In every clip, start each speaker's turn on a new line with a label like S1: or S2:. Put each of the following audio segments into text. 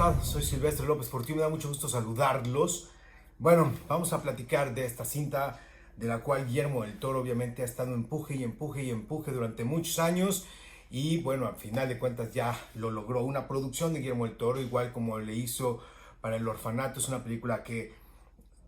S1: Hola, soy Silvestre López Portillo, me da mucho gusto saludarlos. Bueno, vamos a platicar de esta cinta de la cual Guillermo del Toro obviamente ha estado empuje y empuje y empuje durante muchos años y bueno, al final de cuentas ya lo logró. Una producción de Guillermo del Toro, igual como le hizo para El Orfanato, es una película que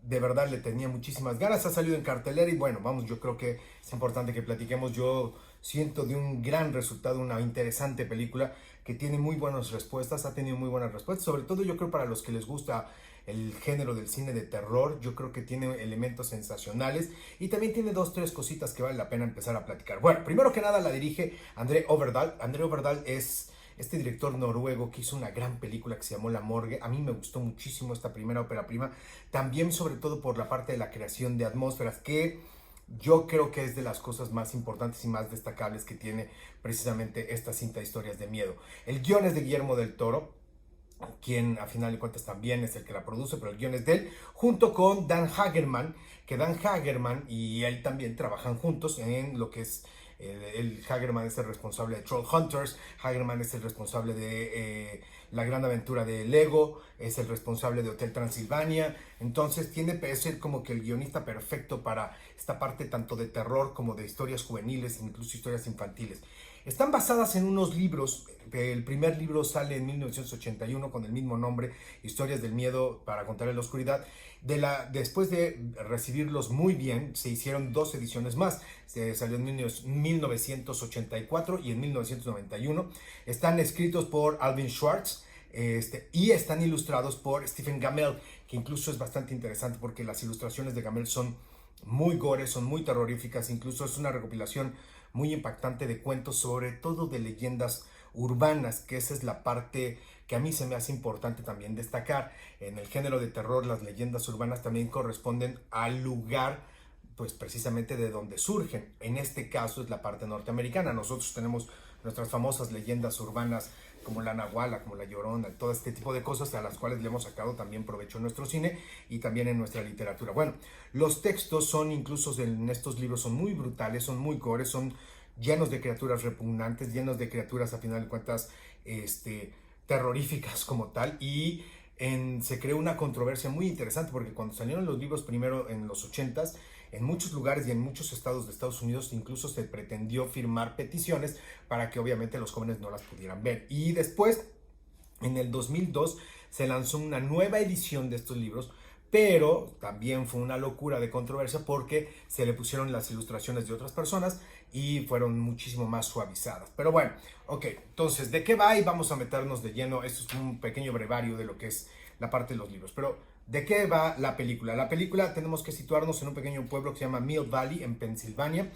S1: de verdad le tenía muchísimas ganas, ha salido en cartelera y bueno, vamos, yo creo que es importante que platiquemos. Yo siento de un gran resultado, una interesante película que tiene muy buenas respuestas, ha tenido muy buenas respuestas, sobre todo yo creo para los que les gusta el género del cine de terror. Yo creo que tiene elementos sensacionales y también tiene dos, tres cositas que vale la pena empezar a platicar. Bueno, primero que nada la dirige André Øvredal. André Øvredal es este director noruego que hizo una gran película que se llamó La Morgue. A mí me gustó muchísimo esta primera ópera prima, también sobre todo por la parte de la creación de atmósferas, que yo creo que es de las cosas más importantes y más destacables que tiene precisamente esta cinta de historias de miedo. El guión es de Guillermo del Toro, quien a final de cuentas también es el que la produce, pero el guión es de él, junto con Dan Hagerman, que Dan Hagerman y él también trabajan juntos en lo que es el Hagerman es el responsable de Trollhunters, Hagerman es el responsable de La Gran Aventura de Lego, es el responsable de Hotel Transilvania. Entonces tiene que ser como que el guionista perfecto para esta parte tanto de terror como de historias juveniles, incluso historias infantiles. Están basadas en unos libros. El primer libro sale en 1981 con el mismo nombre, Historias del Miedo para contar en la oscuridad. Después de recibirlos muy bien, se hicieron dos ediciones más. Se salió en 1984 y en 1991. Están escritos por Alvin Schwartz y están ilustrados por Stephen Gammell, que incluso es bastante interesante porque las ilustraciones de Gammell son muy gore, son muy terroríficas. Incluso es una recopilación muy impactante de cuentos, sobre todo de leyendas urbanas, que esa es la parte que a mí se me hace importante también destacar. En el género de terror, las leyendas urbanas también corresponden al lugar, pues precisamente de donde surgen. En este caso es la parte norteamericana. Nosotros tenemos nuestras famosas leyendas urbanas como la Nahuala, como la Llorona, todo este tipo de cosas a las cuales le hemos sacado también provecho en nuestro cine y también en nuestra literatura. Bueno, los textos son incluso en estos libros son muy brutales, son muy gore, son llenos de criaturas repugnantes, llenos de criaturas a final de cuentas terroríficas como tal. Y se creó una controversia muy interesante porque cuando salieron los libros primero en los 80s, en muchos lugares y en muchos estados de Estados Unidos incluso se pretendió firmar peticiones para que obviamente los jóvenes no las pudieran ver. Y después, en el 2002, se lanzó una nueva edición de estos libros, pero también fue una locura de controversia porque se le pusieron las ilustraciones de otras personas y fueron muchísimo más suavizadas. Pero bueno, ok, entonces, ¿de qué va? Y vamos a meternos de lleno. Esto es un pequeño brevario de lo que es la parte de los libros. Pero, ¿de qué va la película? La película tenemos que situarnos en un pequeño pueblo que se llama Mill Valley, en Pensilvania,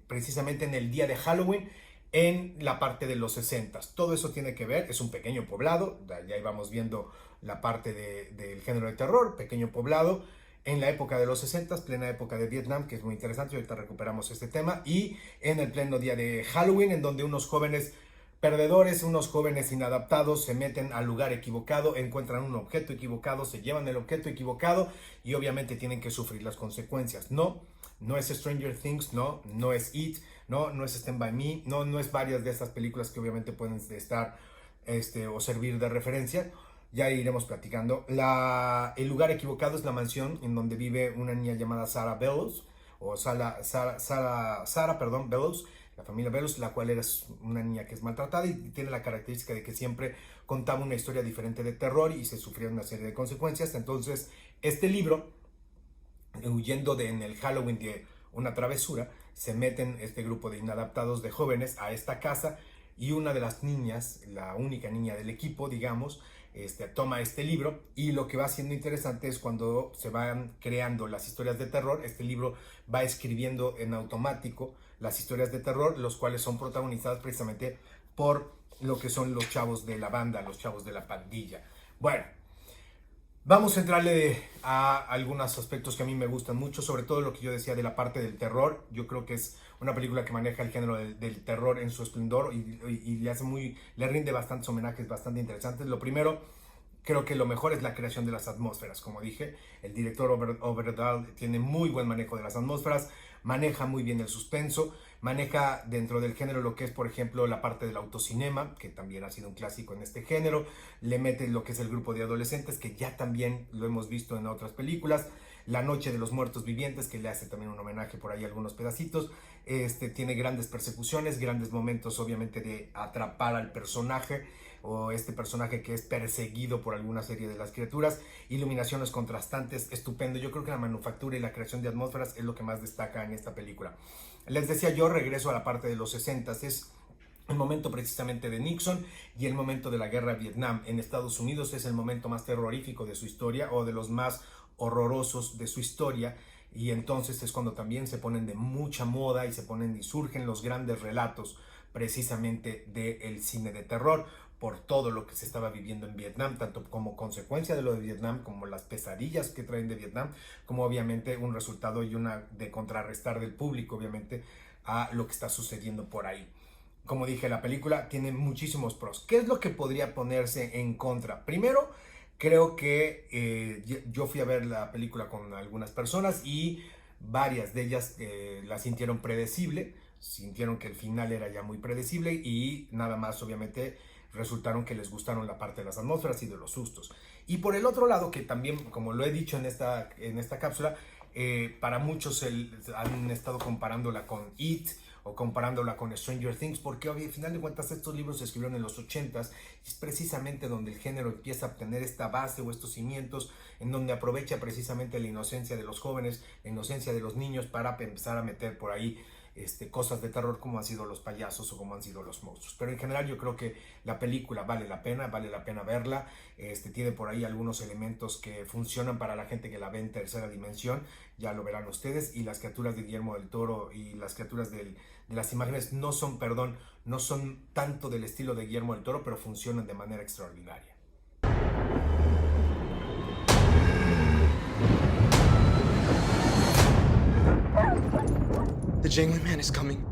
S1: precisamente en el día de Halloween, en la parte de los 60. Todo eso tiene que ver, es un pequeño poblado, ya íbamos viendo la parte del género de terror, pequeño poblado, en la época de los 60, plena época de Vietnam, que es muy interesante, ahorita recuperamos este tema, y en el pleno día de Halloween, en donde unos jóvenes perdedores, unos jóvenes inadaptados se meten al lugar equivocado, encuentran un objeto equivocado, se llevan el objeto equivocado y obviamente tienen que sufrir las consecuencias. No es Stranger Things, no es It, no es Stand By Me, no es varias de estas películas que obviamente pueden estar o servir de referencia. Ya iremos platicando. El lugar equivocado es la mansión en donde vive una niña llamada Sarah Bellows, o Sarah, perdón, Bellows, la familia Bellows, la cual era una niña que es maltratada y tiene la característica de que siempre contaba una historia diferente de terror y se sufría una serie de consecuencias. Entonces, este libro, huyendo en el Halloween de una travesura, se meten este grupo de inadaptados de jóvenes a esta casa y una de las niñas, la única niña del equipo, digamos, toma este libro y lo que va siendo interesante es cuando se van creando las historias de terror. Este libro va escribiendo en automático las historias de terror, los cuales son protagonizadas precisamente por lo que son los chavos de la banda, los chavos de la pandilla. Bueno, vamos a entrarle a algunos aspectos que a mí me gustan mucho, sobre todo lo que yo decía de la parte del terror. Yo creo que es una película que maneja el género del terror en su esplendor y le rinde bastantes homenajes bastante interesantes. Lo primero, creo que lo mejor es la creación de las atmósferas. Como dije, el director Øvredal tiene muy buen manejo de las atmósferas. maneja muy bien el suspenso, maneja dentro del género lo que es, por ejemplo, la parte del autocinema, que también ha sido un clásico en este género, le mete lo que es el grupo de adolescentes, que ya también lo hemos visto en otras películas, La Noche de los Muertos Vivientes, que le hace también un homenaje por ahí a algunos pedacitos, tiene grandes persecuciones, grandes momentos obviamente de atrapar al personaje, o este personaje que es perseguido por alguna serie de las criaturas, iluminaciones contrastantes, estupendo. Yo creo que la manufactura y la creación de atmósferas es lo que más destaca en esta película. Les decía yo, regreso a la parte de los 60, es el momento precisamente de Nixon y el momento de la guerra de Vietnam. En Estados Unidos es el momento más terrorífico de su historia, o de los más horrorosos de su historia, y entonces es cuando también se ponen de mucha moda y surgen los grandes relatos precisamente del cine de terror, por todo lo que se estaba viviendo en Vietnam, tanto como consecuencia de lo de Vietnam, como las pesadillas que traen de Vietnam, como obviamente un resultado y una de contrarrestar del público, obviamente, a lo que está sucediendo por ahí. Como dije, la película tiene muchísimos pros. ¿Qué es lo que podría ponerse en contra? Primero, creo que yo fui a ver la película con algunas personas y varias de ellas la sintieron predecible, sintieron que el final era ya muy predecible, y nada más obviamente resultaron que les gustaron la parte de las atmósferas y de los sustos. Y por el otro lado, que también, como lo he dicho en esta cápsula, para muchos han estado comparándola con It o comparándola con Stranger Things, porque al final de cuentas estos libros se escribieron en los 80s, y es precisamente donde el género empieza a obtener esta base o estos cimientos, en donde aprovecha precisamente la inocencia de los jóvenes, la inocencia de los niños, para empezar a meter por ahí cosas de terror, como han sido los payasos o como han sido los monstruos. Pero en general yo creo que la película vale la pena verla. Tiene por ahí algunos elementos que funcionan para la gente que la ve en tercera dimensión, ya lo verán ustedes, y las criaturas de Guillermo del Toro y las criaturas de las imágenes no son tanto del estilo de Guillermo del Toro, pero funcionan de manera extraordinaria.
S2: The Jangling Man is coming.